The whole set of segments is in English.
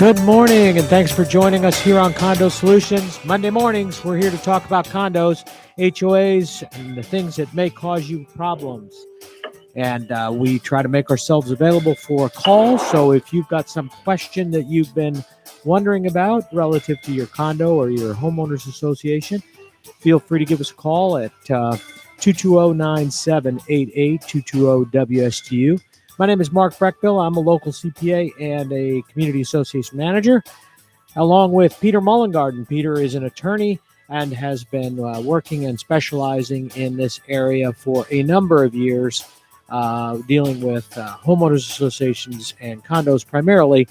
Good morning, and thanks for joining us here on Condo Solutions. Monday mornings, we're here to talk about condos, HOAs, and the things that may cause you problems. And we try to make ourselves available for calls. So if you've got some question that you've been wondering about relative to your condo or your homeowners association, feel free to give us a call at 220-9788, 220-WSTU. My name is Mark Breckville. I'm a local CPA and a community association manager, along with Peter Mullengarden. Peter is an attorney and has been working and specializing in this area for a number of years, dealing with homeowners associations and condos, primarily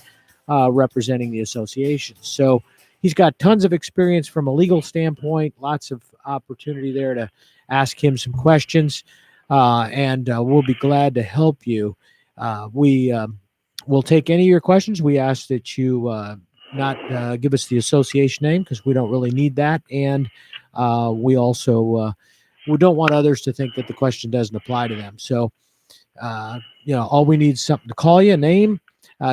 representing the associations. So he's got tons of experience from a legal standpoint, lots of opportunity there to ask him some questions, and we'll be glad to help you. We will take any of your questions. We ask that you not give us the association name because we don't really need that. And we also we don't want others to think that the question doesn't apply to them. So, all we need is something to call you, a name.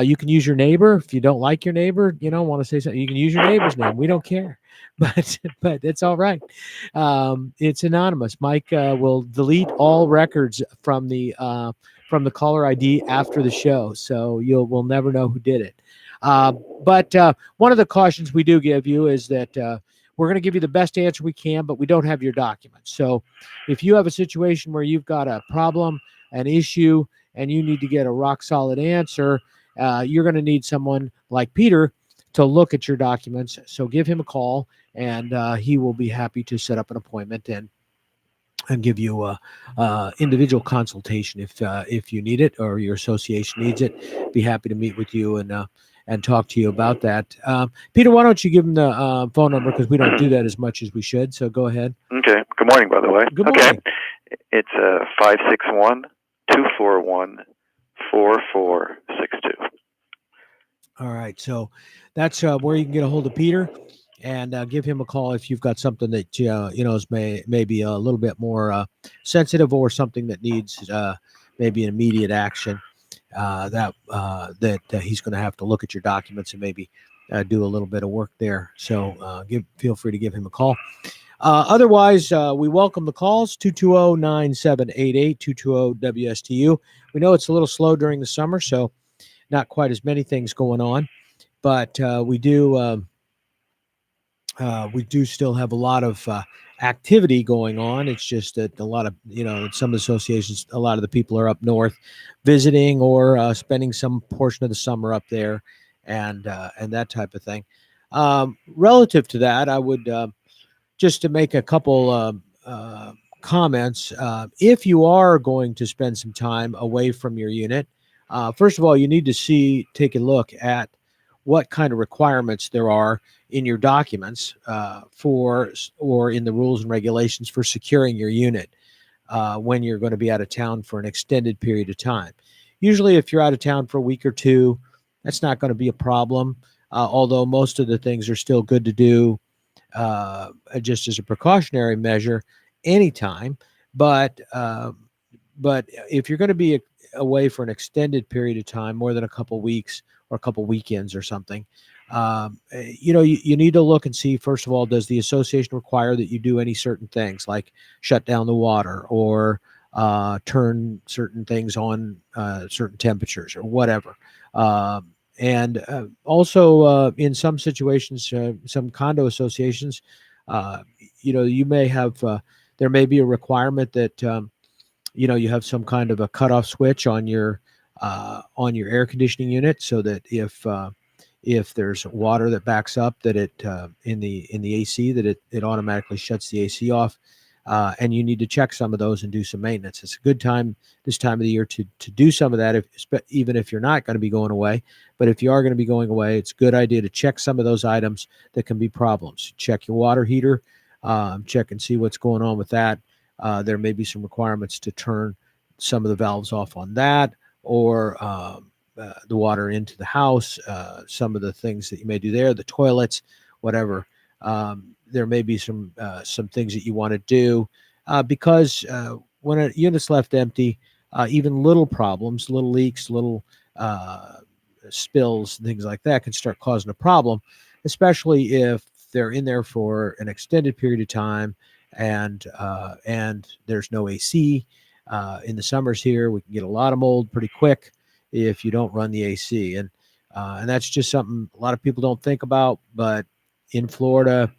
You can use your neighbor. If you don't like your neighbor, want to say something, you can use your neighbor's name. We don't care, but it's all right. It's anonymous. Mike will delete all records from the caller ID after the show, so we'll never know who did it. But one of the cautions we do give you is that we're going to give you the best answer we can, but we don't have your documents. So if you have a situation where you've got a problem, an issue, and you need to get a rock solid answer, you're going to need someone like Peter to look at your documents. So give him a call, and he will be happy to set up an appointment and give you a individual consultation if you need it or your association needs it. Be happy to meet with you and talk to you about that. Peter, why don't you give him the phone number, because we don't do that as much as we should. So go ahead. Okay. Good morning, by the way. Good morning. Okay. It's 561-241-4462. All right. So that's where you can get a hold of Peter, and give him a call if you've got something that is maybe a little bit more sensitive, or something that needs maybe an immediate action. That he's going to have to look at your documents and maybe do a little bit of work there. So feel free to give him a call. Otherwise, we welcome the calls, 220-9788, 220-WSTU. We know it's a little slow during the summer, so not quite as many things going on, but we do still have a lot of activity going on. It's just that a lot of, some associations, a lot of the people are up north visiting or spending some portion of the summer up there, and that type of thing. Relative to that, I would just to make a couple comments. If you are going to spend some time away from your unit, first of all, you need to take a look at what kind of requirements there are in your documents or in the rules and regulations for securing your unit when you're going to be out of town for an extended period of time. Usually, if you're out of town for a week or two, that's not going to be a problem, although most of the things are still good to do just as a precautionary measure anytime. But if you're going to be away for an extended period of time, more than a couple weeks or a couple weekends or something, you need to look and see, first of all, does the association require that you do any certain things like shut down the water or turn certain things on certain temperatures or whatever. And also in some situations, some condo associations, you may have, there may be a requirement that, you have some kind of a cutoff switch on your air conditioning unit, so that if there's water that backs up, that it in the AC, that it automatically shuts the AC off, and you need to check some of those and do some maintenance. It's a good time this time of the year to do some of that, even if you're not going to be going away. But if you are going to be going away, it's a good idea to check some of those items that can be problems. Check your water heater, check and see what's going on with that. There may be some requirements to turn some of the valves off on that, or the water into the house, some of the things that you may do there, the toilets, whatever. There may be some things that you want to do because when a unit's left empty, even little problems, little leaks, little spills, things like that can start causing a problem, especially if they're in there for an extended period of time and there's no AC. In the summers here, we can get a lot of mold pretty quick if you don't run the AC, and that's just something a lot of people don't think about. But in Florida,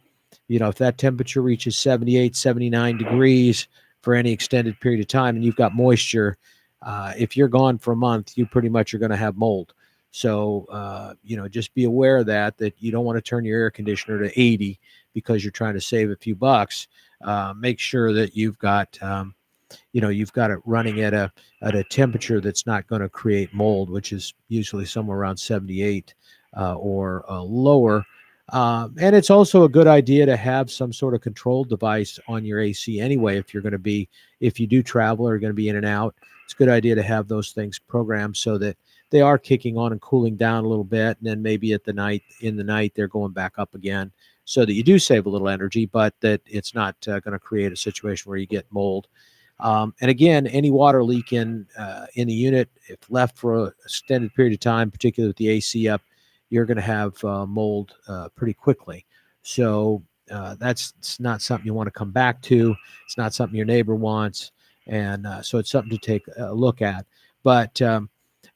if that temperature reaches 78, 79 degrees for any extended period of time and you've got moisture, if you're gone for a month, you pretty much are going to have mold. So, just be aware of that you don't want to turn your air conditioner to 80 because you're trying to save a few bucks. Make sure that you've got it running at a temperature that's not going to create mold, which is usually somewhere around 78 or lower. And it's also a good idea to have some sort of control device on your AC anyway. If you do travel or are going to be in and out, it's a good idea to have those things programmed so that they are kicking on and cooling down a little bit, and then maybe in the night they're going back up again, so that you do save a little energy, but that it's not going to create a situation where you get mold. And again, any water leak in the unit, if left for an extended period of time, particularly with the AC up, you're going to have mold pretty quickly. So that's it's not something you want to come back to. It's not something your neighbor wants, and so it's something to take a look at. But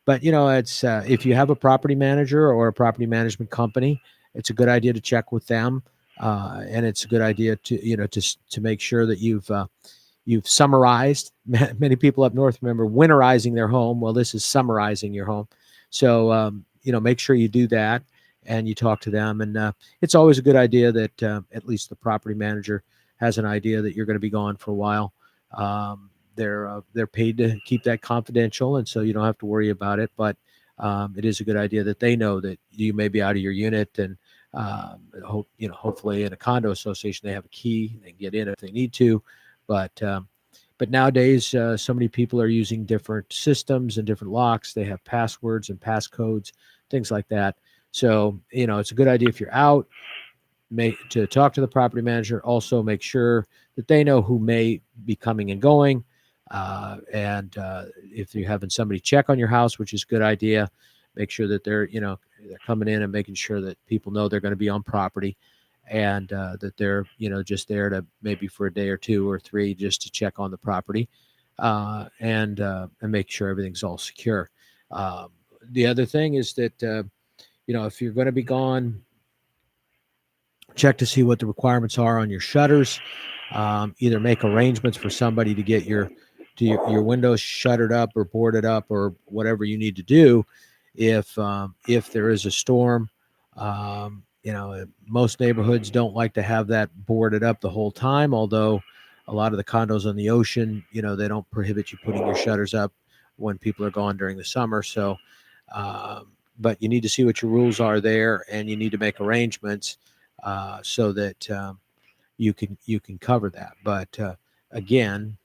it's if you have a property manager or a property management company, it's a good idea to check with them, and it's a good idea to make sure that you've summarized. Many people up north remember winterizing their home. Well, this is summarizing your home. So, make sure you do that and you talk to them. And it's always a good idea that at least the property manager has an idea that you're going to be gone for a while. They're paid to keep that confidential, and so you don't have to worry about it. But it is a good idea that they know that you may be out of your unit, and hopefully in a condo association they have a key, they can get in if they need to. But nowadays, so many people are using different systems and different locks. They have passwords and passcodes, things like that. So, it's a good idea if you're out, to talk to the property manager. Also, make sure that they know who may be coming and going. And if you're having somebody check on your house, which is a good idea, make sure that they're coming in and making sure that people know they're going to be on property, and that they're just there to maybe for a day or two or three just to check on the property, and make sure everything's all secure. The other thing is that if you're going to be gone, check to see what the requirements are on your shutters. Either make arrangements for somebody to get your windows shuttered up or boarded up or whatever you need to do if there is a storm. Most neighborhoods don't like to have that boarded up the whole time, although a lot of the condos on the ocean, they don't prohibit you putting your shutters up when people are gone during the summer. So, but you need to see what your rules are there, and you need to make arrangements so that you can cover that. But again,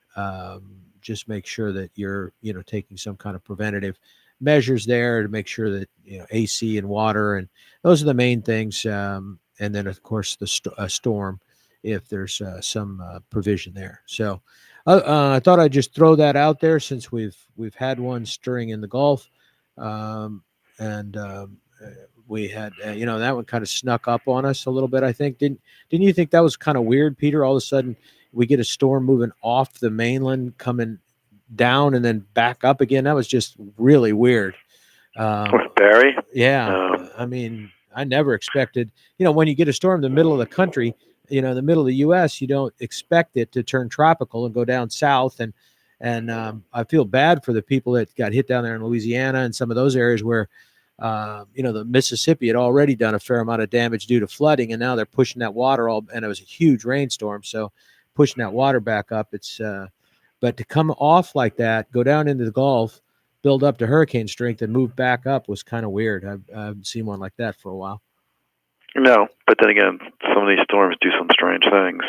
just make sure that you're taking some kind of preventative measures there to make sure that AC and water, and those are the main things. And then of course the storm, if there's some provision there. So I thought I'd just throw that out there since we've had one stirring in the Gulf, and we had that one kind of snuck up on us a little bit. I think didn't you think that was kind of weird, Peter? All of a sudden we get a storm moving off the mainland coming down and then back up again. That was just really weird. With Barry? Yeah. I mean, I never expected, when you get a storm in the middle of the country, in the middle of the U.S., you don't expect it to turn tropical and go down south. And I feel bad for the people that got hit down there in Louisiana and some of those areas where, the Mississippi had already done a fair amount of damage due to flooding, and now they're pushing that water and it was a huge rainstorm. So pushing that water back up, but to come off like that, go down into the Gulf, build up to hurricane strength, and move back up was kind of weird. I haven't seen one like that for a while. No, but then again, some of these storms do some strange things.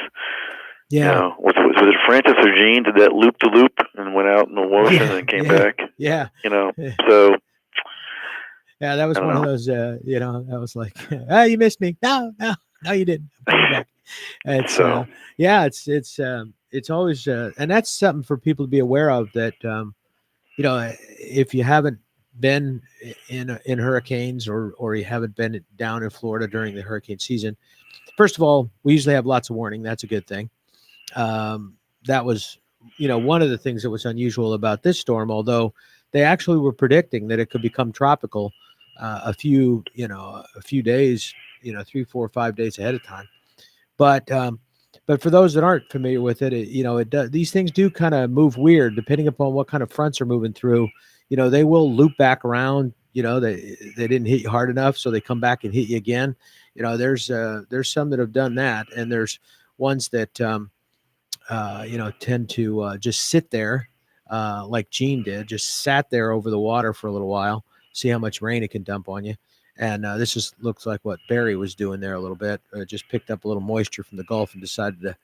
Yeah. Was it Francis or Jean did that loop to loop and went out in the ocean and came back? Yeah. So. Yeah, that was one of those. I was like, you missed me. No, you didn't. I'm coming back. It's always, and that's something for people to be aware of, that if you haven't been in hurricanes, or you haven't been down in Florida during the hurricane season, first of all, we usually have lots of warning. That's a good thing. That was, one of the things that was unusual about this storm, although they actually were predicting that it could become tropical a few days, 3, 4, 5 days ahead of time. But for those that aren't familiar with it, it does, these things do kind of move weird depending upon what kind of fronts are moving through. They will loop back around. They didn't hit you hard enough, so they come back and hit you again. There's some that have done that, and there's ones that tend to just sit there, like Gene did, just sat there over the water for a little while, see how much rain it can dump on you. And this just looks like what Barry was doing there a little bit. Just picked up a little moisture from the Gulf and decided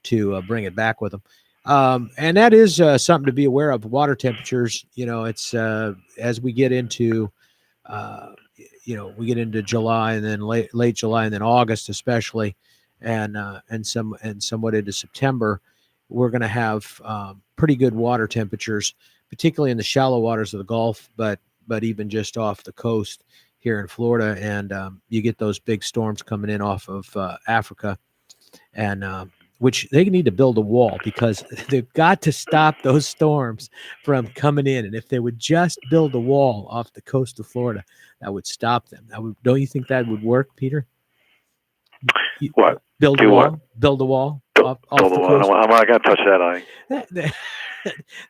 to bring it back with him. And that is something to be aware of. Water temperatures, it's as we get into uh, we get into July, and then late July, and then August especially, and somewhat into September, we're going to have pretty good water temperatures, particularly in the shallow waters of the Gulf, but even just off the coast here in Florida. And you get those big storms coming in off of Africa, and which they need to build a wall, because they've got to stop those storms from coming in. And if they would just build a wall off the coast of Florida, that would stop them. Don't you think that would work, Peter? What? Build a Do wall? what? Build a wall off Build the a wall. coast? I'm not going to touch that eye.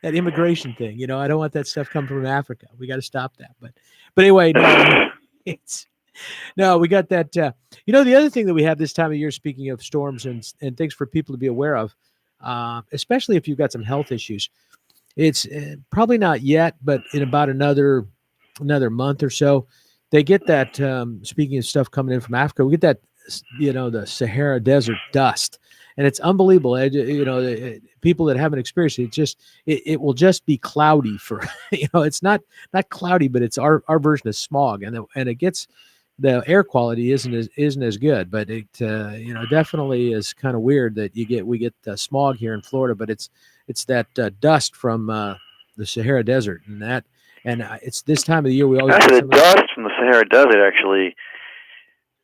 That immigration thing, I don't want that stuff coming from Africa. We got to stop that. But anyway, no, we got that. The other thing that we have this time of year, speaking of storms and things for people to be aware of, especially if you've got some health issues, it's probably not yet, but in about another month or so, they get that. Speaking of stuff coming in from Africa, we get that. The Sahara Desert dust, and it's unbelievable. People that haven't experienced it will just be cloudy for it's not cloudy, but it's our version of smog, and it gets, the air quality isn't as good, but it definitely is kind of weird that we get smog here in Florida, but it's that dust from the Sahara Desert, and it's this time of the year we always Actually, get the dust from the Sahara Desert actually.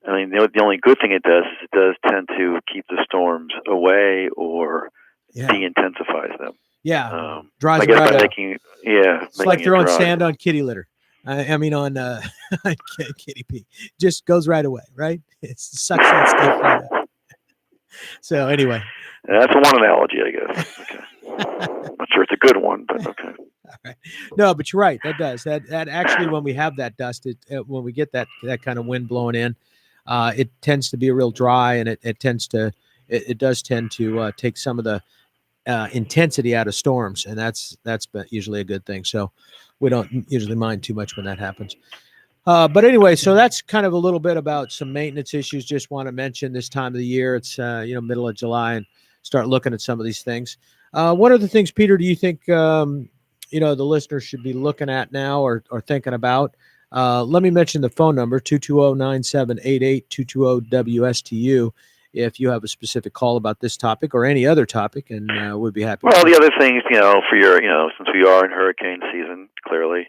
I mean, the only good thing it does is it does tend to keep the storms away or de-intensifies them. Dries I guess right by up. making It's making like throwing dry. sand on kitty litter. I mean on kitty pee. Just goes right away, right? It sucks that stuff right up. So anyway, that's one analogy, I guess. Okay. I'm not sure it's a good one, but okay. All right. No, but you're right. That does that actually, when we have that dust, when we get that kind of wind blowing in, it tends to be real dry, and it does tend to take some of the intensity out of storms, and that's usually a good thing. So we don't usually mind too much when that happens. But anyway, so that's kind of a little bit about some maintenance issues. Just want to mention this time of the year. It's middle of July, and start looking at some of these things. What are the things, Peter, do you think the listeners should be looking at now or thinking about? Let me mention the phone number, 220-9788, 220-WSTU, if you have a specific call about this topic or any other topic, and we'd be happy. Well, the other things, for your, since we are in hurricane season, clearly,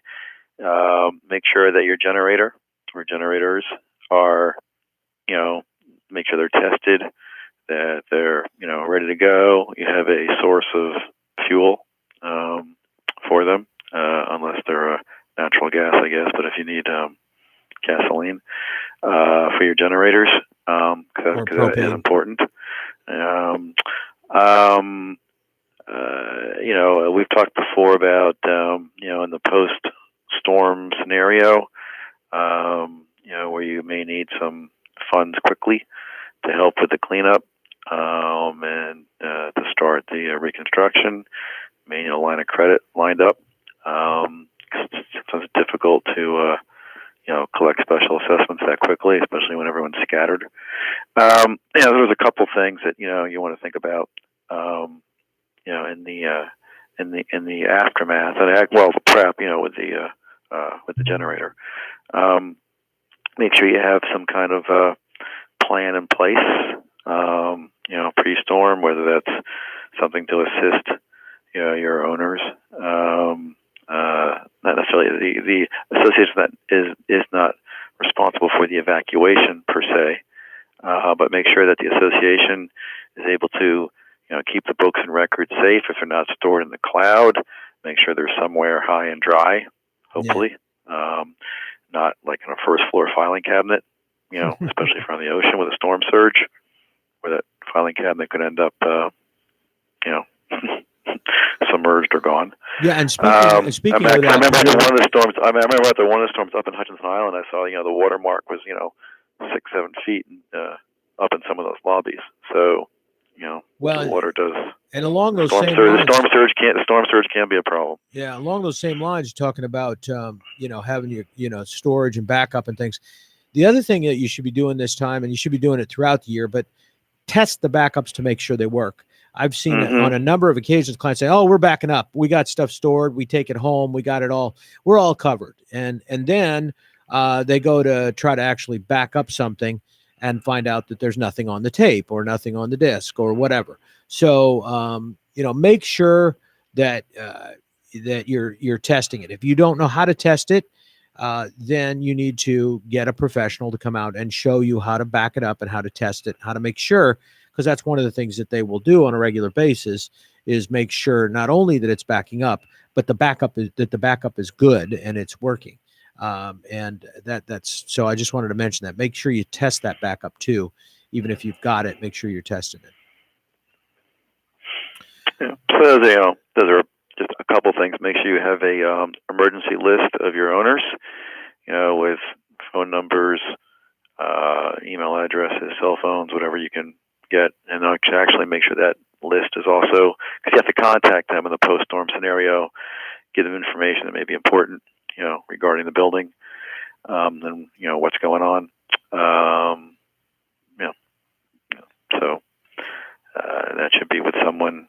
make sure that your generator or generators are, make sure they're tested, that they're, ready to go. You have a source of fuel for them, unless they're natural gas, I guess. But if you need gasoline for your generators, because that is important. We've talked before about, in the post-storm scenario, where you may need some funds quickly to help with the cleanup and to start the reconstruction. You may need a line of credit lined up. It's difficult to collect special assessments that quickly, especially when everyone's scattered. There's a couple things that you want to think about. In the aftermath, the prep, with the generator. Make sure you have some kind of plan in place. Pre-storm, whether that's something to assist your owners. Not necessarily the association that is not responsible for the evacuation per se, but make sure that the association is able to, keep the books and records safe if they're not stored in the cloud. Make sure they're somewhere high and dry, Yeah. hopefully, not like in a first floor filing cabinet. Especially from the ocean with a storm surge, where that filing cabinet could end up, submerged or gone. Yeah, and I, speaking mean, I of that, remember after one of the storms. I remember after one of the storms up in Hutchinson Island, I saw the watermark was 6-7 feet up in some of those lobbies. So the water does. and along those Storm same surge. lines, The storm surge can be a problem. yeah, along those same lines, talking about having your storage and backup and things. The other thing that you should be doing this time, and you should be doing it throughout the year, but test the backups to make sure they work. I've seen it on a number of occasions. Clients say, "Oh, we're backing up. We got stuff stored. We take it home. We got it all. We're all covered." And then they go to try to actually back up something and find out that there's nothing on the tape or nothing on the disk or whatever. So make sure that that you're testing it. If you don't know how to test it, then you need to get a professional to come out and show you how to back it up and how to test it, how to make sure, because that's one of the things that they will do on a regular basis is make sure not only that it's backing up, but the backup is good and it's working. And that's so I just wanted to mention that. Make sure you test that backup too, even if you've got it. Make sure you're testing it. Yeah. So those are just a couple things. Make sure you have a emergency list of your owners, with phone numbers, email addresses, cell phones, whatever you can get, and actually make sure that list is also, because you have to contact them in the post-storm scenario, give them information that may be important, regarding the building, and what's going on. So that should be with someone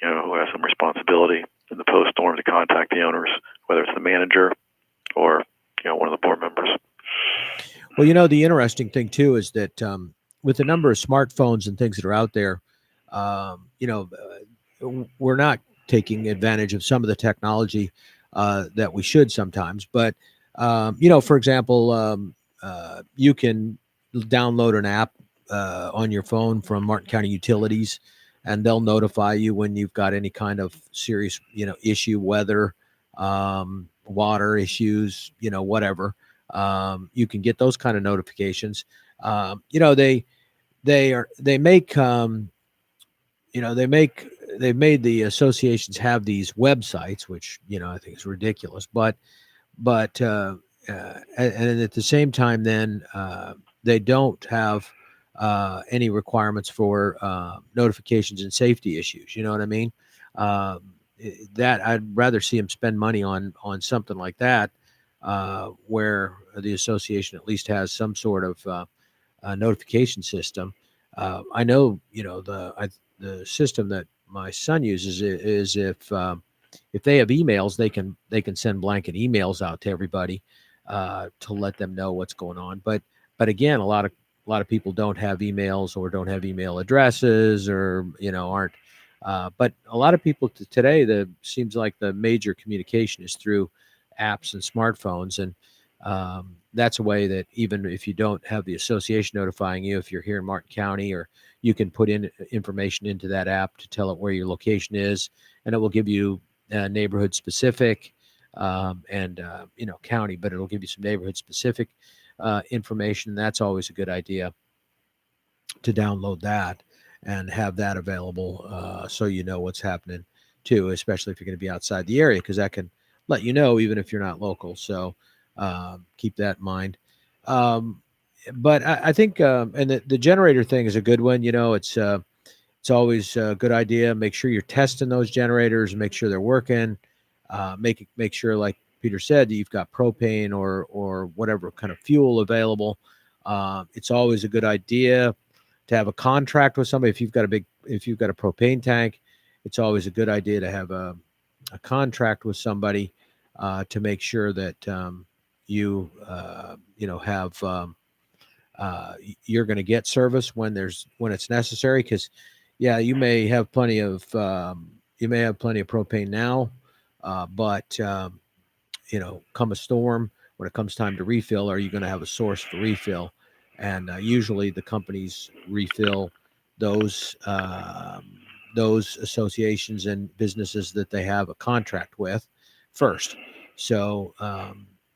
who has some responsibility in the post-storm to contact the owners, whether it's the manager or one of the board members. Well, the interesting thing too is that with the number of smartphones and things that are out there, we're not taking advantage of some of the technology that we should sometimes. But for example, you can download an app on your phone from Martin County Utilities, and they'll notify you when you've got any kind of serious, issue, weather, water issues, whatever. You can get those kind of notifications. They've made the associations have these websites, which I think is ridiculous. And at the same time, then they don't have any requirements for notifications and safety issues. You know what I mean? That I'd rather see them spend money on something like that, where the association at least has some sort of notification system. I know, the system that my son uses is if they have emails, they can send blanket emails out to everybody to let them know what's going on. But again, a lot of people don't have emails or don't have email addresses or aren't. But a lot of people today, seems like the major communication is through apps and smartphones, and that's a way that even if you don't have the association notifying you, if you're here in Martin County, or you can put in information into that app to tell it where your location is, and it will give you neighborhood specific and county, but it'll give you some neighborhood specific information. That's always a good idea to download that and have that available, so you know what's happening too, especially if you're going to be outside the area, because that can let you know even if you're not local. So keep that in mind. But I think, and the generator thing is a good one. It's always a good idea. Make sure you're testing those generators, make sure they're working. Make sure, like Peter said, that you've got propane or whatever kind of fuel available. It's always a good idea to have a contract with somebody. If you've got a propane tank, it's always a good idea to have a contract with somebody to make sure that you have you're going to get service when it's necessary. Because you may have plenty of propane now, but come a storm when it comes time to refill, are you going to have a source for refill? And usually the companies refill those those associations and businesses that they have a contract with first. So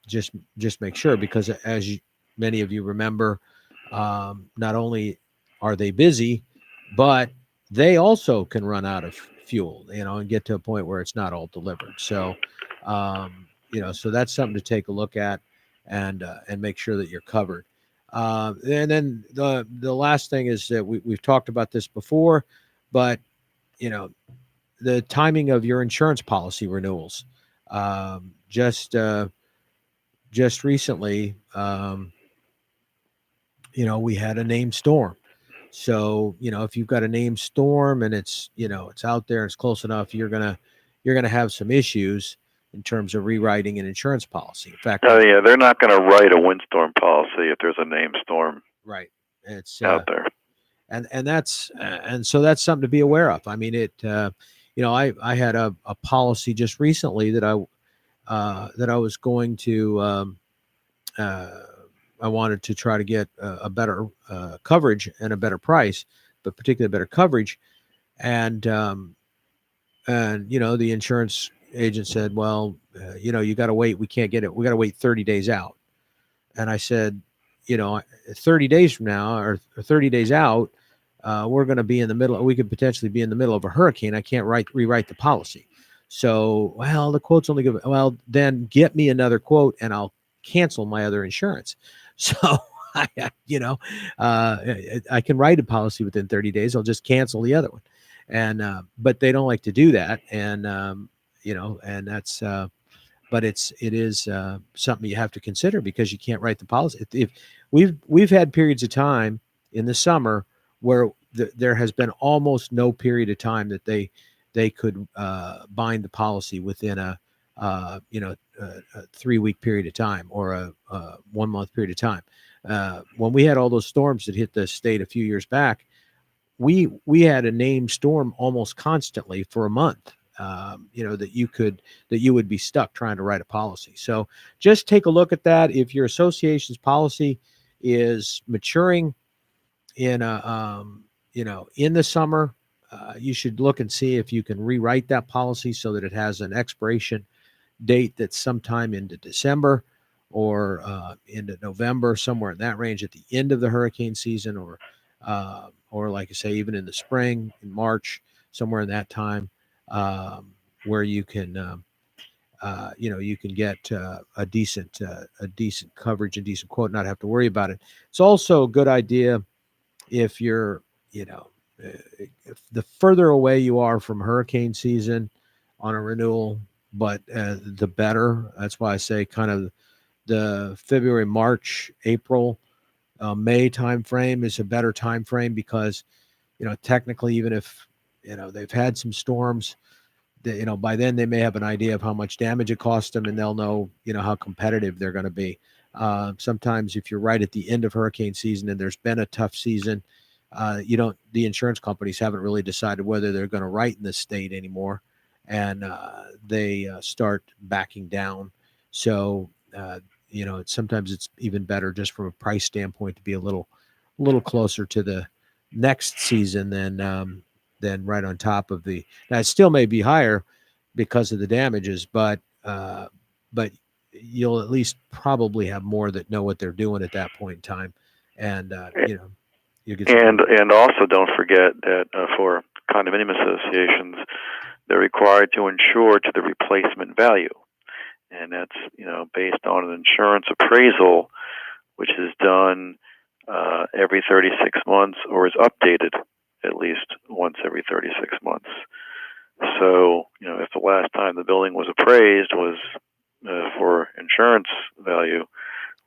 just make sure, because as many of you remember, not only are they busy, but they also can run out of fuel, and get to a point where it's not all delivered. So, so that's something to take a look at, and make sure that you're covered. And then the last thing is that we've talked about this before, but you know the timing of your insurance policy renewals. Just recently, we had a named storm. So, if you've got a named storm and it's out there, it's close enough, you're gonna have some issues in terms of rewriting an insurance policy. In fact, Oh yeah, they're not going to write a windstorm policy if there's a named storm right, it's out there. and so that's something to be aware of. I mean, I had a policy just recently that I was going to uh, I wanted to try to get a better coverage and a better price, but particularly better coverage. And the insurance agent said, "Well, you got to wait. We can't get it. We got to wait 30 days out." And I said, 30 days from now, or 30 days out, we're going to be in the middle. We could potentially be in the middle of a hurricane. I can't rewrite the policy. So, well, the quote's only good. Well, then get me another quote, and I'll cancel my other insurance. So, I, I can write a policy within 30 days. I'll just cancel the other one. And but they don't like to do that, and and that's. But it is something you have to consider, because you can't write the policy. If we've had periods of time in the summer where there has been almost no period of time that they could bind the policy within a 3-week period of time, or a 1-month period of time. When we had all those storms that hit the state a few years back, we had a named storm almost constantly for a month. That you would be stuck trying to write a policy. So just take a look at that. If your association's policy is maturing in the summer, you should look and see if you can rewrite that policy so that it has an expiration date that's sometime into December, or into November, somewhere in that range, at the end of the hurricane season, or like I say, even in the spring, in March, somewhere in that time, where you can you can get a decent coverage, a decent quote, not have to worry about it. It's also a good idea if you're you know if the further away you are from hurricane season on a renewal, but the better. That's why I say kind of the February, March, April, May time frame is a better time frame, because technically, even if they've had some storms, by then they may have an idea of how much damage it cost them, and they'll know how competitive they're going to be. Sometimes if you're right at the end of hurricane season and there's been a tough season, the insurance companies haven't really decided whether they're going to write in this state anymore, and they start backing down. So sometimes it's even better, just from a price standpoint, to be a little closer to the next season than right on top of the. Now it still may be higher because of the damages, but you'll at least probably have more that know what they're doing at that point in time, and you get some. And also don't forget that for condominium associations, they're required to insure to the replacement value, and that's based on an insurance appraisal, which is done every 36 months, or is updated at least once every 36 months. So if the last time the building was appraised was for insurance value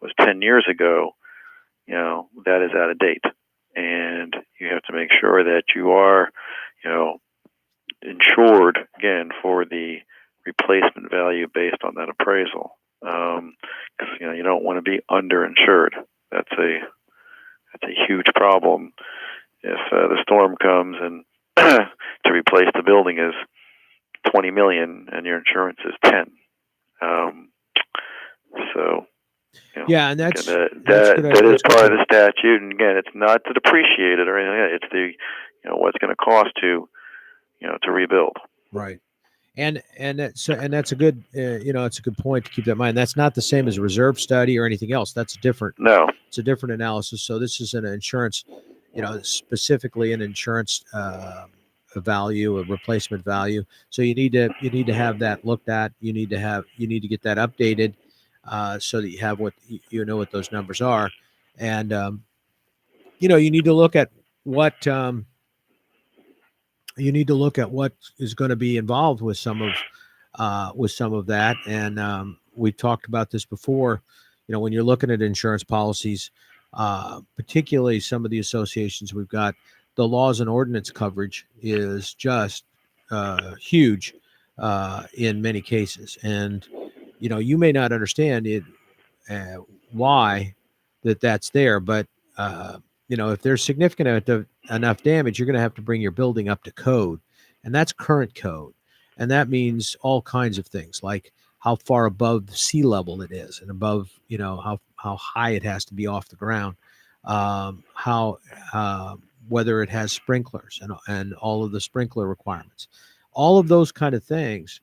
was 10 years ago, that is out of date, and you have to make sure that you are insured again for the replacement value based on that appraisal, because you don't want to be underinsured. That's a huge problem if the storm comes and to replace the building is $20 million and your insurance is 10. So Yeah, and Again, that's good. that is That's good part of point. the statute, and again, it's not to depreciate it or anything like that. It's the what's going to cost to rebuild. Right. And that's a good it's a good point to keep that in mind. That's not the same as a reserve study or anything else. That's different. No, It's a different analysis. So this is an insurance, specifically an insurance value, a replacement value. So you need to have that looked at. You need to get that updated, so that you have what you know what those numbers are, and you need to look at what what is going to be involved with some of that. And we talked about this before. When you're looking at insurance policies, particularly some of the associations we've got, the laws and ordinance coverage is just huge in many cases. And you may not understand it, uh, why that's there, but if there's significant enough damage, you're going to have to bring your building up to code, and that's current code. And that means all kinds of things, like how far above sea level it is, and above, how high it has to be off the ground, how whether it has sprinklers, and all of the sprinkler requirements, all of those kind of things.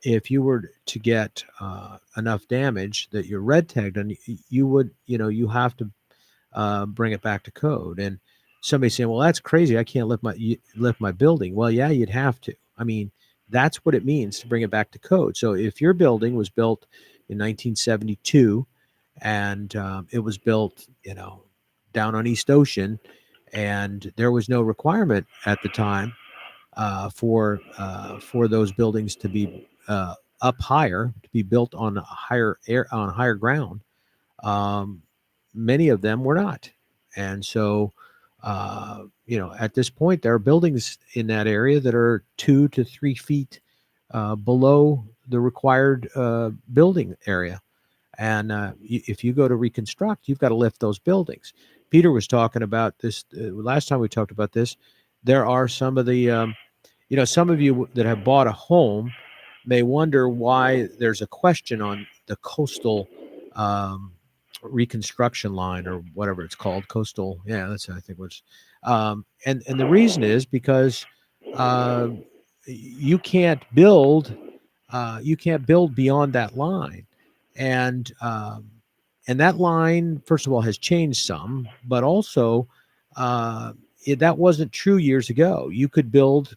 If you were to get enough damage that you're red tagged, and you would, you have to bring it back to code. And somebody saying, "Well, that's crazy. I can't lift my building." Well, yeah, you'd have to. I mean, that's what it means to bring it back to code. So if your building was built in 1972, and it was built, down on East Ocean, and there was no requirement at the time for those buildings to be up higher, to be built on higher ground, um, many of them were not. And so, at this point, there are buildings in that area that are 2 to 3 feet below the required building area. And if you go to reconstruct, you've got to lift those buildings. Peter was talking about this last time we talked about this. There are some of the, some of you that have bought a home may wonder why there's a question on the coastal um, reconstruction line, or whatever it's called, coastal. Yeah, that's, I think, what's. And the reason is because uh, you can't build beyond that line. And um, and that line, first of all, has changed some, but also uh, that wasn't true years ago. You could build,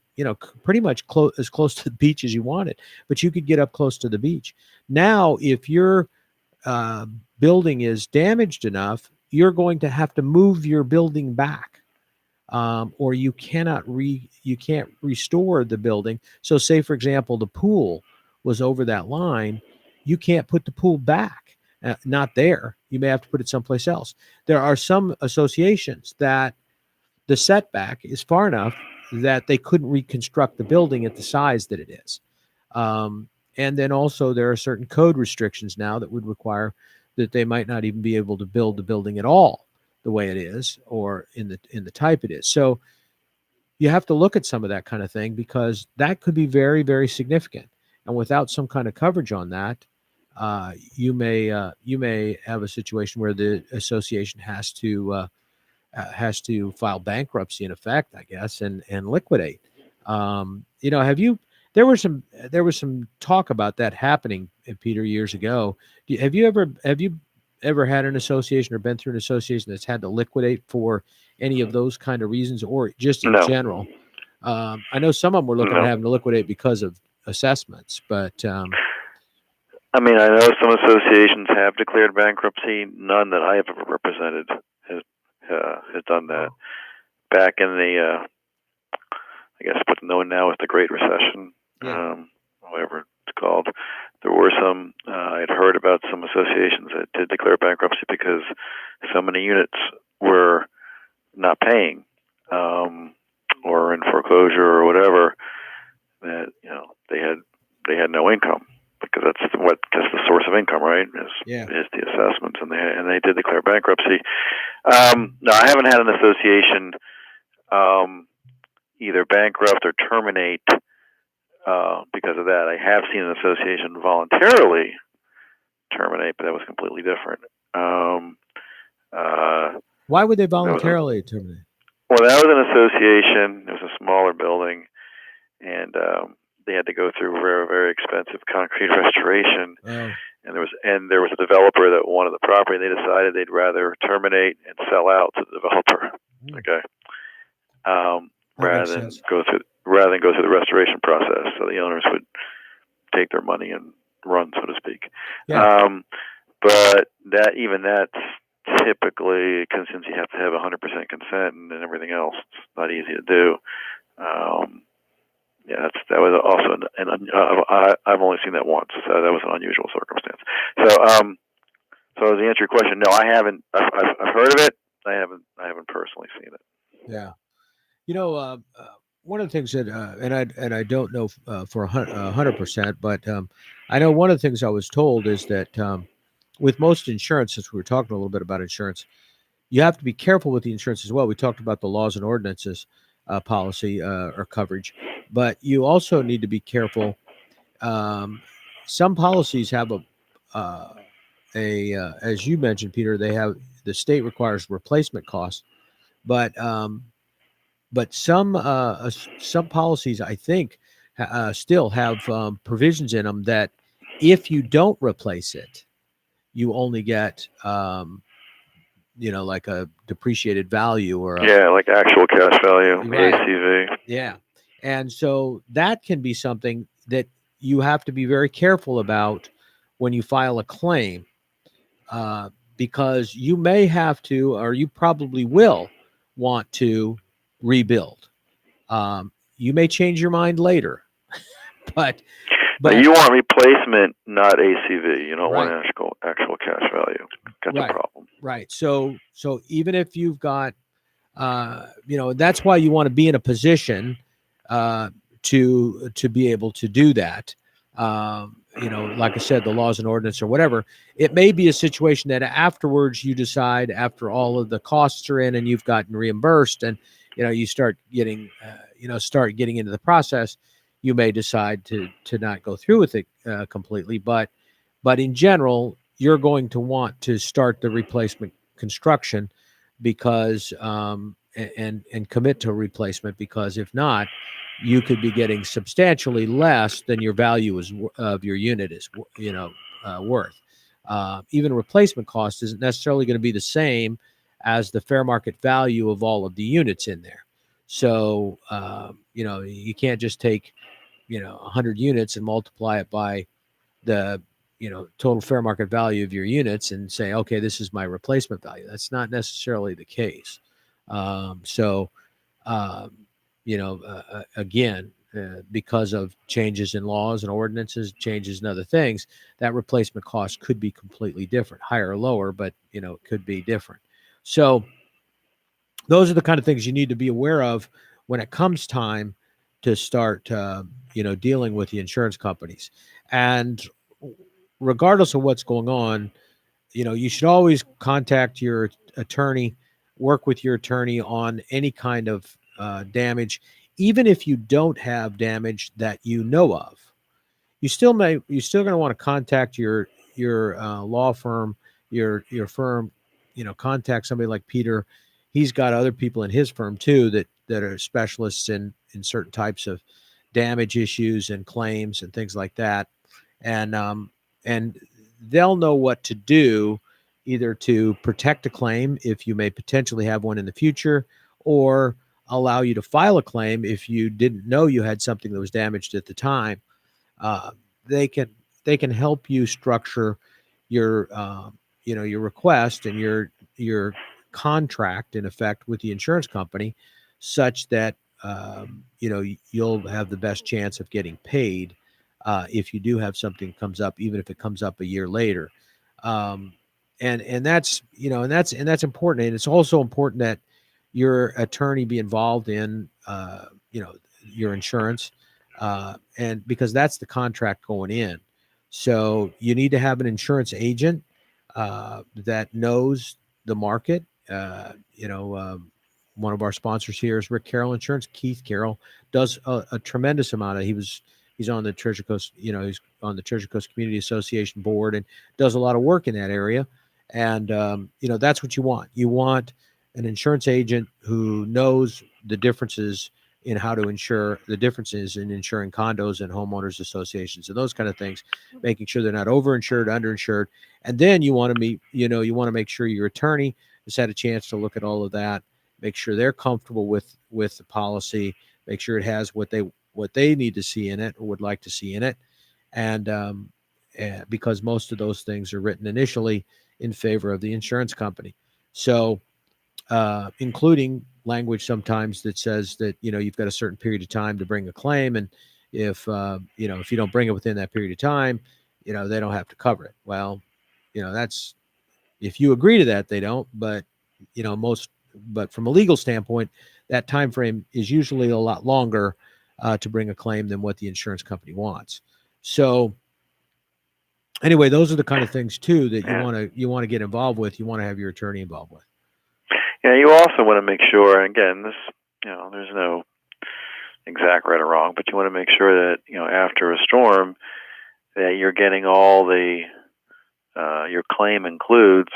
pretty much as close to the beach as you wanted, but you could get up close to the beach. Now, if your uh, building is damaged enough, you're going to have to move your building back, or you can't restore the building. So, say for example, the pool was over that line, you can't put the pool back. Not there. You may have to put it someplace else. There are some associations that the setback is far enough that they couldn't reconstruct the building at the size that it is. And then also there are certain code restrictions now that would require that they might not even be able to build the building at all the way it is, or in the type it is. So you have to look at some of that kind of thing, because that could be very, very significant. And without some kind of coverage on that, you may have a situation where the association has to file bankruptcy, in effect, I guess, and liquidate. Have you? There was some talk about that happening, Peter, years ago. Have you ever had an association or been through an association that's had to liquidate for any of those kind of reasons, or just in no, general? I know some of them were looking at no. having to liquidate because of assessments, but I mean, I know some associations have declared bankruptcy. None that I have ever represented has done that. Back in the, I guess what's known now as the Great Recession, yeah, whatever it's called, there were some. I had heard about some associations that did declare bankruptcy because so many units were not paying, or in foreclosure or whatever, that they had no income, because that's the source of income, right? yeah, Is the assessments, and they did declare bankruptcy. No, I haven't had an association either bankrupt or terminate because of that. I have seen an association voluntarily terminate, but that was completely different. Um, uh, Why would they there was a, voluntarily terminate? well, that was an association. It was a smaller building, and they had to go through very very expensive concrete restoration. Oh, And there was a developer that wanted the property. And they decided they'd rather terminate and sell out to the developer. hmm, Okay, um, that rather makes than sense. go through rather than go through the restoration process, so the owners would take their money and run, so to speak. Yeah, Um, but that's typically, because since you have to have 100% consent and everything else, it's not easy to do. Um, yeah, that was also I've only seen that once, so that was an unusual circumstance. So, so to answer your question, no, I haven't. I've heard of it. I haven't personally seen it. yeah. You know, one of the things that, and I don't know for 100%, but I know one of the things I was told is that with most insurance, since we were talking a little bit about insurance, you have to be careful with the insurance as well. We talked about the laws and ordinances policy or coverage, but you also need to be careful. Um, some policies have uh, as you mentioned, Peter, they have the state requires replacement costs, but some policies I think still have provisions in them that if you don't replace it, you only get like a depreciated value or a Yeah, like actual cash value, right. ACV. Yeah. And so that can be something that you have to be very careful about when you file a claim, uh, because you may have to, or you probably will want to rebuild. You may change your mind later, but, Now but you want replacement, not ACV. You don't want right, actual cash value. That's a right, problem. right. So even if you've got, that's why you want to be in a position uh, to be able to do that. Like I said, the laws and ordinance or whatever. It may be a situation that afterwards you decide, after all of the costs are in and you've gotten reimbursed, and you start getting into the process. You may decide to not go through with it completely, but in general, you're going to want to start the replacement construction because and commit to a replacement, because if not, you could be getting substantially less than your value of your unit is worth. Even replacement cost isn't necessarily going to be the same as the fair market value of all of the units in there. So you can't just take 100 units and multiply it by the total fair market value of your units and say, okay, this is my replacement value. That's not necessarily the case. So um, again, because of changes in laws and ordinances, changes in other things, that replacement cost could be completely different, higher or lower, but it could be different. So those are the kind of things you need to be aware of when it comes time to start dealing with the insurance companies. And regardless of what's going on, you should always contact your attorney, work with your attorney on any kind of damage, even if you don't have damage that you know of. You're still going to want to contact your law firm, your firm. Contact somebody like Peter. He's got other people in his firm too that are specialists in certain types of damage issues and claims and things like that, and they'll know what to do, either to protect a claim if you may potentially have one in the future, or allow you to file a claim if you didn't know you had something that was damaged at the time. uh, they can they can help you structure your your request and your contract in effect with the insurance company, such that you'll have the best chance of getting paid if you do have something that comes up, even if it comes up a year later. um, and that's and that's important, and it's also important that your attorney be involved in your insurance, and because that's the contract going in. So you need to have an insurance agent that knows the market. One of our sponsors here is Rick Carroll Insurance. Keith Carroll does a tremendous amount of. He was He's on the Treasure Coast, he's on the Treasure Coast Community Association board and does a lot of work in that area. And that's what you want. You want an insurance agent who knows the differences in how to insure, the differences in insuring condos and homeowners associations and those kind of things, making sure they're not overinsured, underinsured. And then you want to make sure your attorney has had a chance to look at all of that, make sure they're comfortable with the policy, make sure it has what they need to see in it or would like to see in it. And because most of those things are written initially in favor of the insurance company. So, including language sometimes that says that you've got a certain period of time to bring a claim, and if you don't bring it within that period of time, they don't have to cover it. Well, that's if you agree to that, they don't. But most, but from a legal standpoint, that time frame is usually a lot longer to bring a claim than what the insurance company wants. So anyway, those are the kind of things too that you want to get involved with. You want to have your attorney involved with. Yeah, you also want to make sure. Again, this there's no exact right or wrong, but you want to make sure that after a storm that you're getting all the your claim includes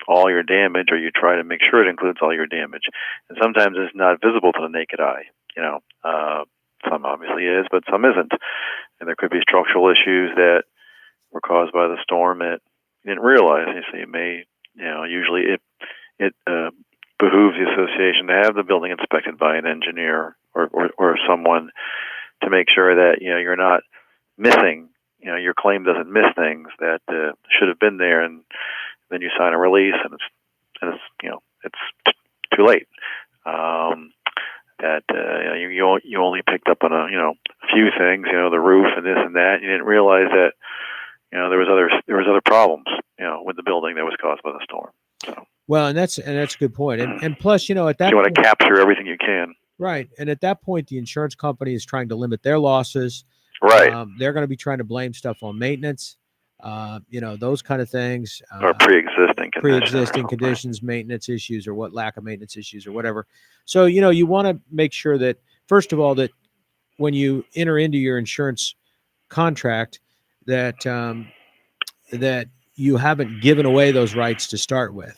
all your damage, or you try to make sure it includes all your damage. And sometimes it's not visible to the naked eye. Some obviously is, but some isn't. And there could be structural issues that were caused by the storm that you didn't realize. So you may, usually it behooves the association to have the building inspected by an engineer or someone to make sure that you're not missing. Your claim doesn't miss things that should have been there, and then you sign a release, and it's too late. That you only picked up on a few things, the roof and this and that. You didn't realize that there was other problems with the building that was caused by the storm. So. Well, and that's a good point. And plus, at that you want to capture everything you can. Right. And at that point, the insurance company is trying to limit their losses. Right. They're going to be trying to blame stuff on maintenance, those kind of things. Or pre-existing conditions, maintenance issues, or lack of maintenance issues, or whatever. So, you want to make sure that, first of all, that when you enter into your insurance contract, that that you haven't given away those rights to start with.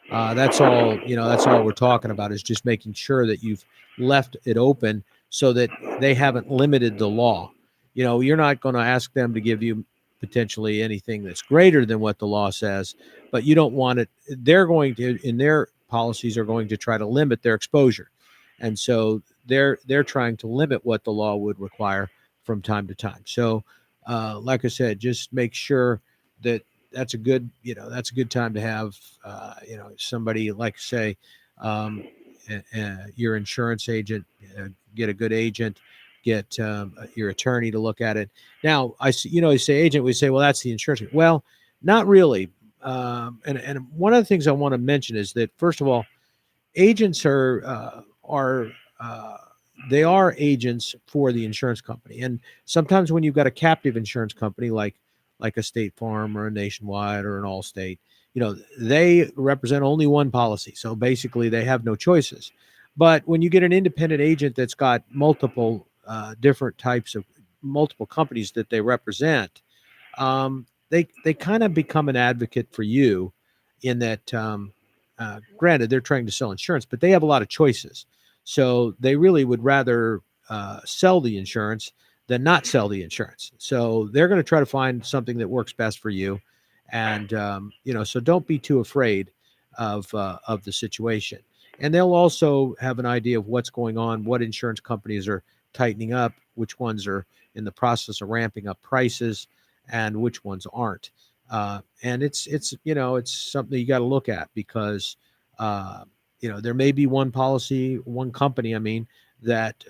That's all. That's all we're talking about, is just making sure that you've left it open so that they haven't limited the law. You're not going to ask them to give you potentially anything that's greater than what the law says, but you don't want it. They're going to, in their policies, are going to try to limit their exposure, and so they're trying to limit what the law would require from time to time. So, like I said, just make sure that that's a good time to have somebody, like, say, your insurance agent, get a good agent, get your attorney to look at it. Now, I see, you say agent, we say, well, that's the insurance. Well, not really. And one of the things I want to mention is that, first of all, agents are they are agents for the insurance company. And sometimes when you've got a captive insurance company like a State Farm or a Nationwide or an Allstate, they represent only one policy. So basically they have no choices. But when you get an independent agent that's got multiple different types of multiple companies that they represent, they kind of become an advocate for you, in that, granted, they're trying to sell insurance, but they have a lot of choices. So they really would rather sell the insurance than not sell the insurance. So they're going to try to find something that works best for you. And, so don't be too afraid of the situation. And they'll also have an idea of what's going on, what insurance companies are tightening up, which ones are in the process of ramping up prices, and which ones aren't. And it's something you got to look at, because, there may be one company, I mean, that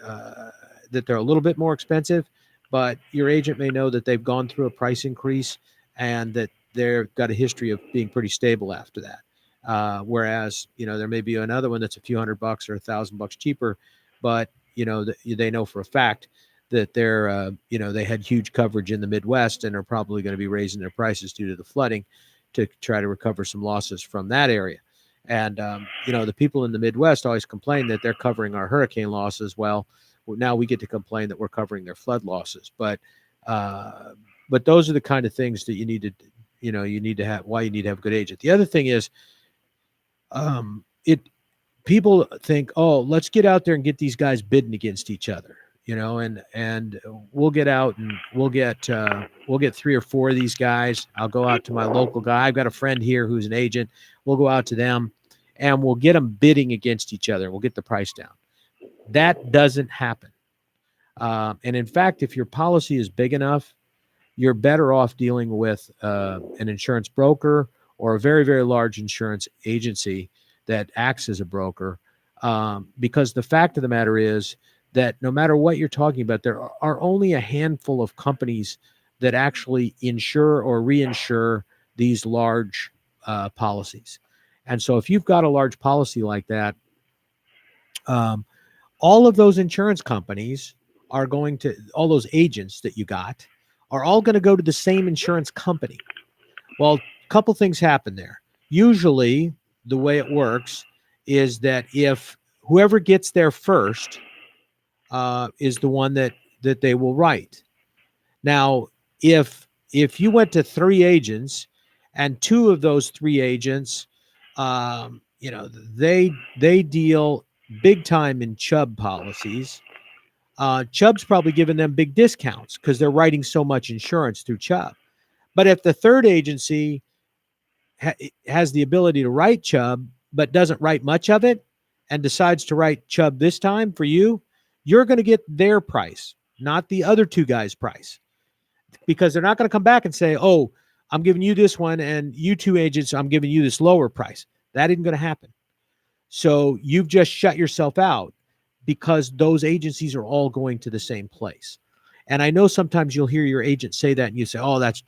they're a little bit more expensive, but your agent may know that they've gone through a price increase and that they've got a history of being pretty stable after that. Whereas, there may be another one that's a few $100 or $1,000 cheaper, but, they know for a fact that they had huge coverage in the Midwest and are probably going to be raising their prices due to the flooding to try to recover some losses from that area. And, the people in the Midwest always complain that they're covering our hurricane losses. Well, now we get to complain that we're covering their flood losses. Uh, but those are the kind of things that you need to, you need to have, why you need to have a good agent. The other thing is, it people think, oh, let's get out there and get these guys bidding against each other, and we'll get out and we'll get 3 or 4 of these guys. I'll go out to my local guy. I've got a friend here who's an agent. We'll go out to them and we'll get them bidding against each other. We'll get the price down. That doesn't happen. And in fact, if your policy is big enough, you're better off dealing with an insurance broker or a very, very large insurance agency that acts as a broker. Because the fact of the matter is that no matter what you're talking about, there are only a handful of companies that actually insure or reinsure these large policies. And so if you've got a large policy like that, um, all of those insurance companies are going to, all those agents that you got are all going to go to the same insurance company. Well, a couple things happen there. Usually, the way it works is that if whoever gets there first is the one that they will write. Now, if you went to 3 agents and 2 of those 3 agents, they deal big time in Chubb policies. Chubb's probably giving them big discounts because they're writing so much insurance through Chubb. But if the third agency has the ability to write Chubb, but doesn't write much of it and decides to write Chubb this time for you, you're going to get their price, not the other 2 guys' price, because they're not going to come back and say, oh, I'm giving you this one and you 2 agents, I'm giving you this lower price. That isn't going to happen. So you've just shut yourself out because those agencies are all going to the same place. And I know sometimes you'll hear your agent say that and you say, oh, that's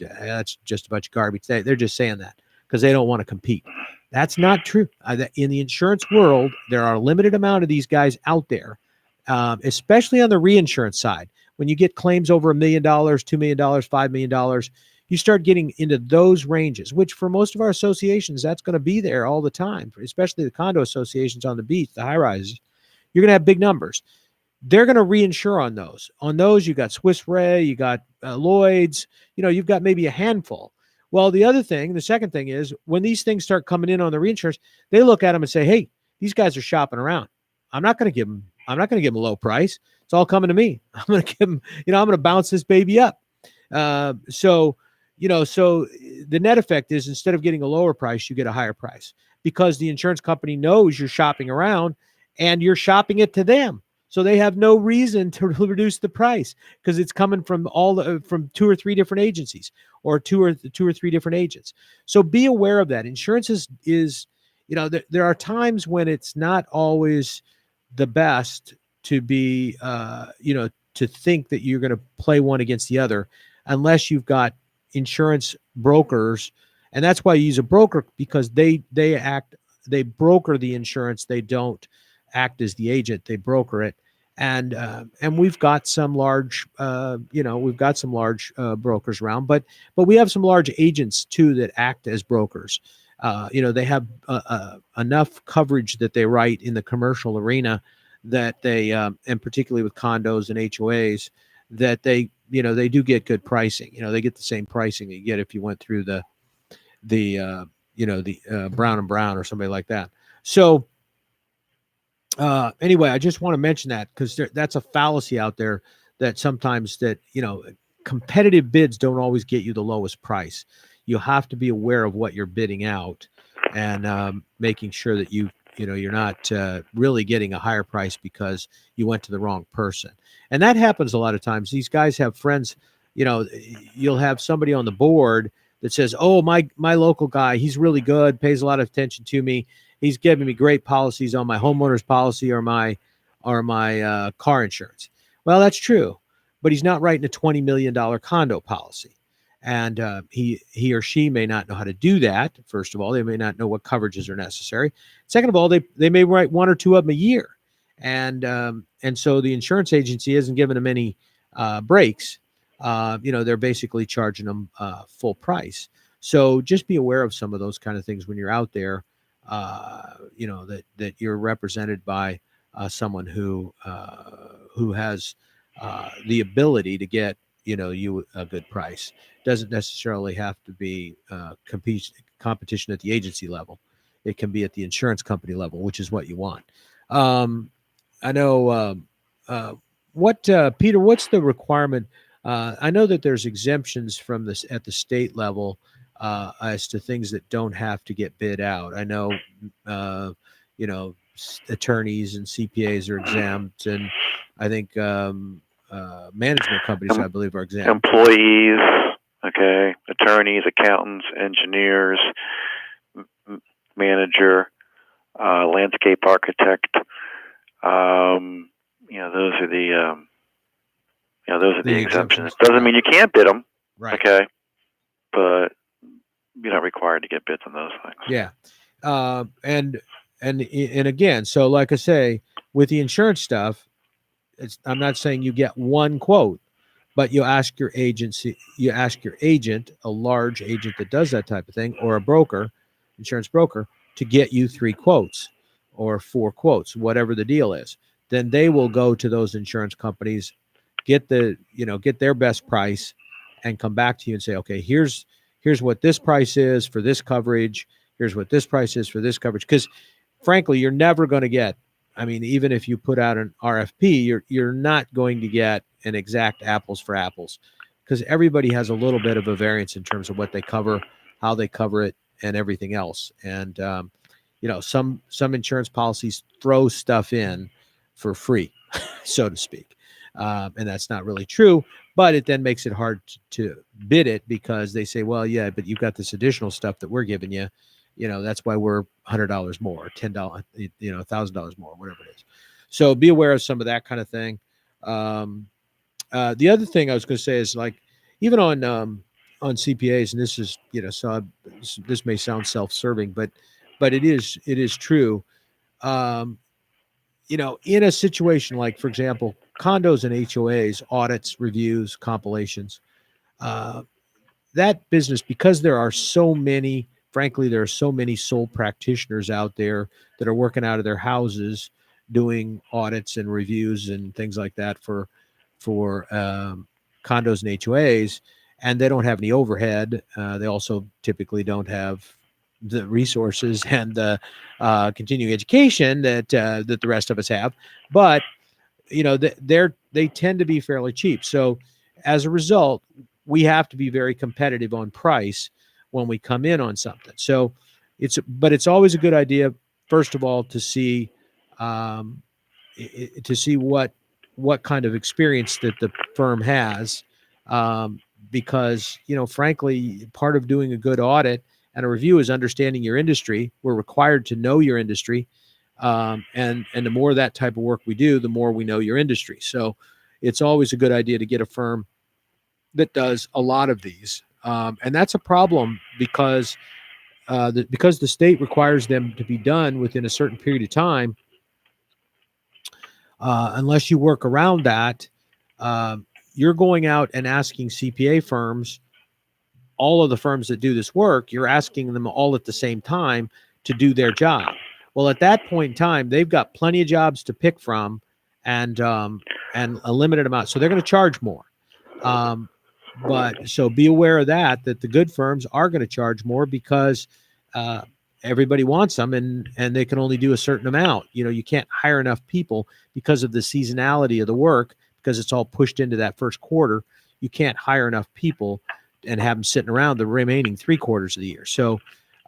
just a bunch of garbage. They're just saying that because they don't want to compete. That's not true. In the insurance world, there are a limited amount of these guys out there, especially on the reinsurance side. When you get claims over $1 million, $2 million, $5 million, you start getting into those ranges, which for most of our associations, that's going to be there all the time, especially the condo associations on the beach, the high rises. You're going to have big numbers. They're going to reinsure on those. On those, you got Swiss Re, you got Lloyd's, you've got maybe a handful. Well, the second thing is when these things start coming in on the reinsurance, they look at them and say, hey, these guys are shopping around. I'm not going to give them a low price. It's all coming to me. I'm going to give them, I'm going to bounce this baby up. So the net effect is instead of getting a lower price, you get a higher price because the insurance company knows you're shopping around and you're shopping it to them. So they have no reason to reduce the price because it's coming from from 2 or 3 different agencies or two or 3 different agents. So be aware of that. Insurance is there are times when it's not always the best to be, to think that you're going to play one against the other unless you've got insurance brokers. And that's why you use a broker because they broker the insurance. They don't act as the agent, they broker it. And we've got some large, brokers around, but we have some large agents too that act as brokers. They have enough coverage that they write in the commercial arena that they, and particularly with condos and HOAs, that they do get good pricing. They get the same pricing that you get if you went through the Brown and Brown or somebody like that. So anyway, I just want to mention that because that's a fallacy out there that sometimes that, competitive bids don't always get you the lowest price. You have to be aware of what you're bidding out and making sure that you're not really getting a higher price because you went to the wrong person. And that happens a lot of times. These guys have friends, you'll have somebody on the board that says, oh, my local guy, he's really good, pays a lot of attention to me. He's giving me great policies on my homeowner's policy or my car insurance. Well, that's true, but he's not writing a $20 million condo policy. And he or she may not know how to do that. First of all, they may not know what coverages are necessary. Second of all, they may write 1 or 2 of them a year. And so the insurance agency isn't giving them any breaks. They're basically charging them full price. So just be aware of some of those kind of things when you're out there. That you're represented by someone who has the ability to get you a good price. Doesn't necessarily have to be competition at the agency level. It can be at the insurance company level, which is what you want. Um, I know. Uh, what Peter? What's the requirement? I know that there's exemptions from this at the state level as to things that don't have to get bid out. I know, uh, attorneys and CPAs are exempt, and I think management companies, I Em- believe, are exempt. Employees, okay, attorneys, accountants, engineers, manager, landscape architect. Um, those are the The exemptions. exemptions, It doesn't right? mean you can't bid them, Right. okay, but you're not required to get bids on those things. Yeah. And again, so like I say, with the insurance stuff, I'm not saying you get one quote, but you ask your agent, a large agent that does that type of thing, or a broker, insurance broker, to get you 3 quotes or 4 quotes, whatever the deal is. Then they will go to those insurance companies, get their best price, and come back to you and say, okay, here's what this price is for this coverage. Here's what this price is for this coverage. Because frankly, you're never going to get. I mean, even if you put out an RFP, you're not going to get an exact apples for apples, because everybody has a little bit of a variance in terms of what they cover, how they cover it, and everything else. And some insurance policies throw stuff in for free, so to speak, and that's not really true. But it then makes it hard to bid it, because they say, well, yeah, but you've got this additional stuff that we're giving you. That's why we're $100 more, $10, $1,000 more, whatever it is. So be aware of some of that kind of thing. Um, the other thing I was going to say is, like, even on CPAs, and this is this may sound self-serving, but it is true. Um, in a situation like, for example, condos and HOAs, audits, reviews, compilations, uh, that business, because there are so many sole practitioners out there that are working out of their houses doing audits and reviews and things like that for condos and HOAs, and they don't have any overhead. They also typically don't have the resources and the continuing education that the rest of us have. But they tend to be fairly cheap. So as a result, we have to be very competitive on price when we come in on something. So it's always a good idea, first of all, to see um, what kind of experience that the firm has, because frankly, part of doing a good audit and a review is understanding your industry. We're required to know your industry, and the more that type of work we do, the more we know your industry. So it's always a good idea to get a firm that does a lot of these, and that's a problem because because the state requires them to be done within a certain period of time. Unless you work around that, you're going out and asking CPA firms, all of the firms that do this work, you're asking them all at the same time to do their job. Well, at that point in time, they've got plenty of jobs to pick from, and a limited amount, so they're going to charge more. Um, but so be aware of that the good firms are going to charge more, because uh, everybody wants them, and they can only do a certain amount. You can't hire enough people because of the seasonality of the work, because it's all pushed into that first quarter. You can't hire enough people and have them sitting around the remaining 3 quarters of the year.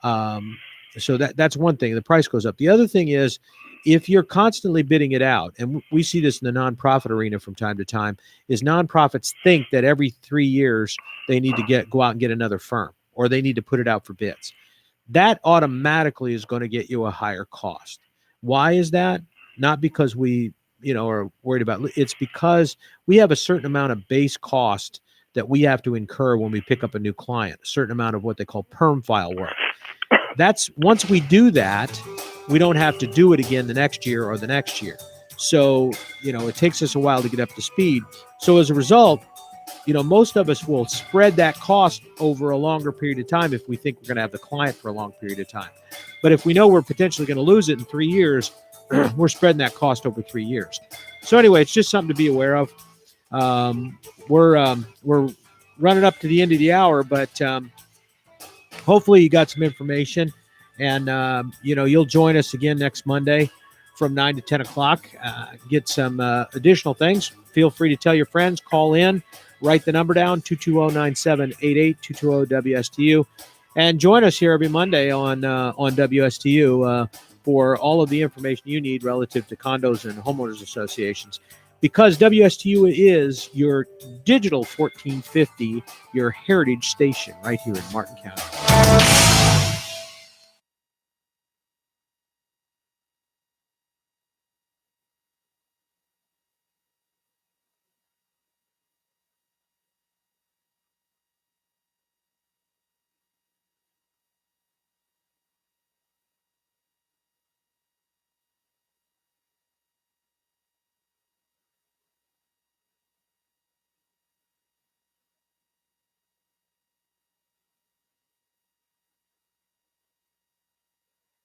Um, so that's one thing. The price goes up. The other thing is, if you're constantly bidding it out, and we see this in the nonprofit arena from time to time, is nonprofits think that every 3 years they need to go out and get another firm, or they need to put it out for bids. That automatically is going to get you a higher cost. Why is that? Not because we are worried about it's because we have a certain amount of base cost that we have to incur when we pick up a new client, a certain amount of what they call perm file work. That's once we do that, we don't have to do it again the next year or the next year. So, it takes us a while to get up to speed. So as a result, most of us will spread that cost over a longer period of time if we think we're going to have the client for a long period of time. But if we know we're potentially going to lose it in 3 years, we're spreading that cost over 3 years. So anyway, it's just something to be aware of. We're running up to the end of the hour, but hopefully you got some information, and you'll join us again next Monday from 9 to 10 o'clock. Get some additional things. Feel free to tell your friends, call in, write the number down, 220-9788, 220-WSTU, and join us here every Monday on WSTU for all of the information you need relative to condos and homeowners associations. Because WSTU is your digital 1450, your heritage station right here in Martin County.